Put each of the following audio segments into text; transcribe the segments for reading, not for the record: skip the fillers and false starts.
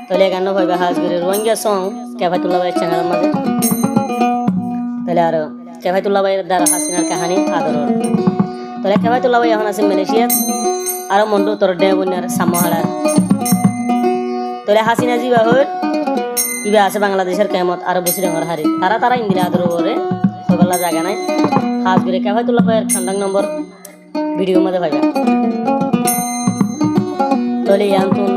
তাহলে গান viva হাজগিরি Rohingya song Kefayatullah ভাইয়ের চ্যানেলের মাঝে তাহলে আর কেফায়তুল্লাহ ভাইয়ের দ্বারা হাসিনার কাহানি আদর তাহলে কেফায়তুল্লাহ ভাই এখন আছে মালয়েশিয়াত আর মন্ডু তোর ডে বন্যার সামহাড়া তাহলে হাসিনা জিবা হই ইবা আছে বাংলাদেশের কেমত আর বসি রঙের হারি তারা ইন্দিরা আদর করে হইবাল্লা জায়গা নাই হাজগিরি কেফায়তুল্লাহ ভাইয়ের কন্টাক্ট নম্বর ভিডিওর মধ্যে পাইবা তাহলে ইয়ান্তুন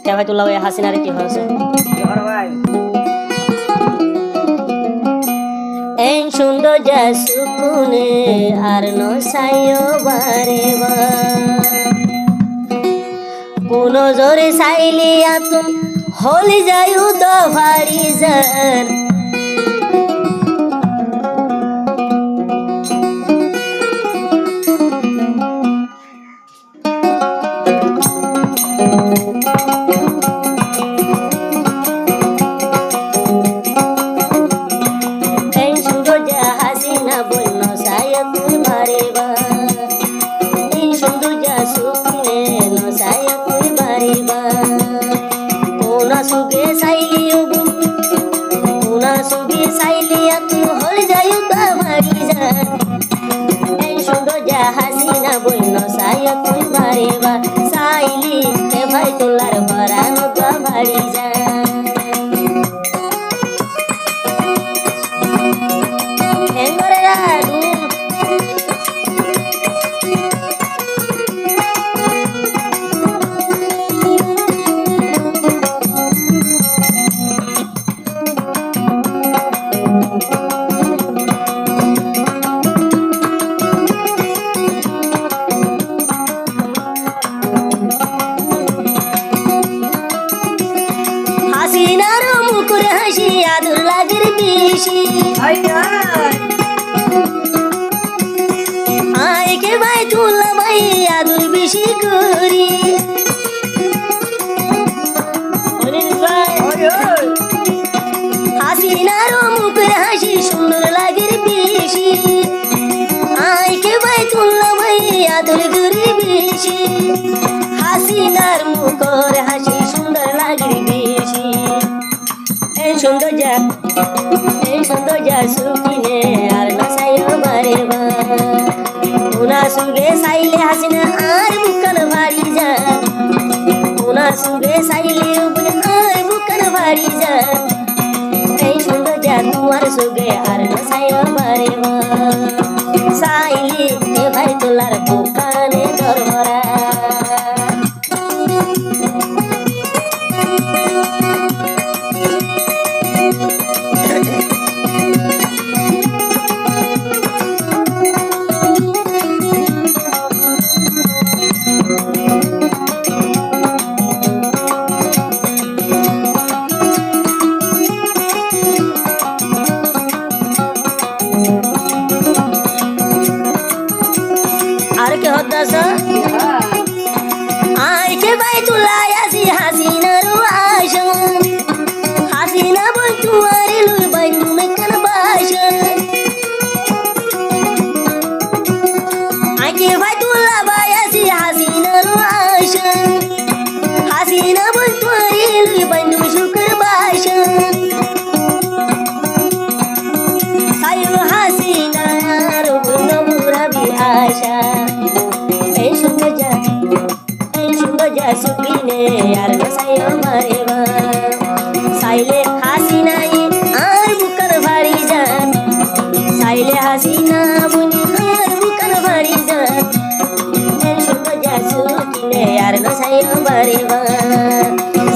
কেফায়তুল্লাহ ভাই হাসিনারে কি হয়েছে এই সুন্দর যা সুকুনে আর নসাইও বারে কোন জোরে সাইলিয়া তুম হলি যায়ু তো ভারি জান হাসিনা বন্য সায়া তুই মারেবা সাইলি কে ভাই তোলার ভরানো তো বাড়ি যা আয় কে ভাই তুলা ভাই আদুর বেশি করি হাসিনার মুখের হাসি সুন্দর লাগে বেশি আয় কে ভাই তুলা ভাই আদুর করি বেশি হাসিনার মুখের হাসি সুন্দর লাগে বেশি এই সুন্দর যা সুকিনে আর নসাইও বারেবা উনা সুগে সাইলে হাসিনা আর বুকান ভারি যা উনা সুগে সাইলে উপরে আর বুকান ভারি যা এই সুন্দর যা তোমার সুগে আর নসাইও বারেবা সাইলে এ ভাই তোলার বুকানে দরবরা আয় কে ভাই তুলাই আসি হাসিনার আসন হাসিনা বই তুয়ারে লুই বাই তুমি কেন বাসন আয় কে ভাই তুলা বাই আসি হাসিনার আসন হাসিনা বই তুয়ারে লুই বাই তুমি শুকর বাসন সায়ু হাসিনা আর বন্য মুরাবি আশা সুকিনে আর নসাইও মারেবা সাইলে হাসিনাই আর বুকার ভারি যান সাইলে হাসিনা বুনি আর বুকার ভারি যান সুন্দর যা সুকিনে আর নসাইও মারেবা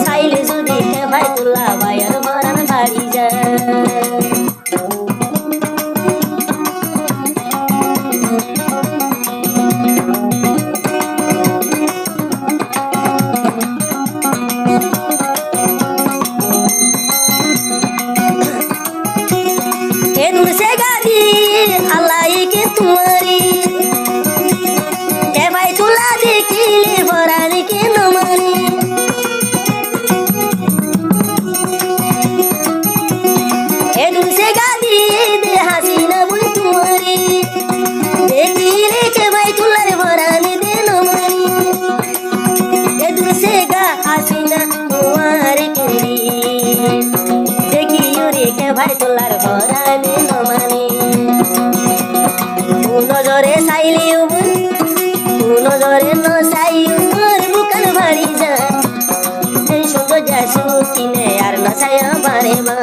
সাইলে যদি কে ভাই তুলা ভাইয়ার ভরান ভারি যান तुम्हारी के भाई तुला देखिले भराने के न मानी ভাই তোলার পরাণে নমানে নজরে চাইলিও নজরে নচাইও তোর বুকান ভাড়ি যান এই সুন্দর যাসু কিনে আর নচাইয়া বারে বা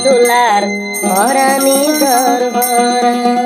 তোলার পরাণী দরবার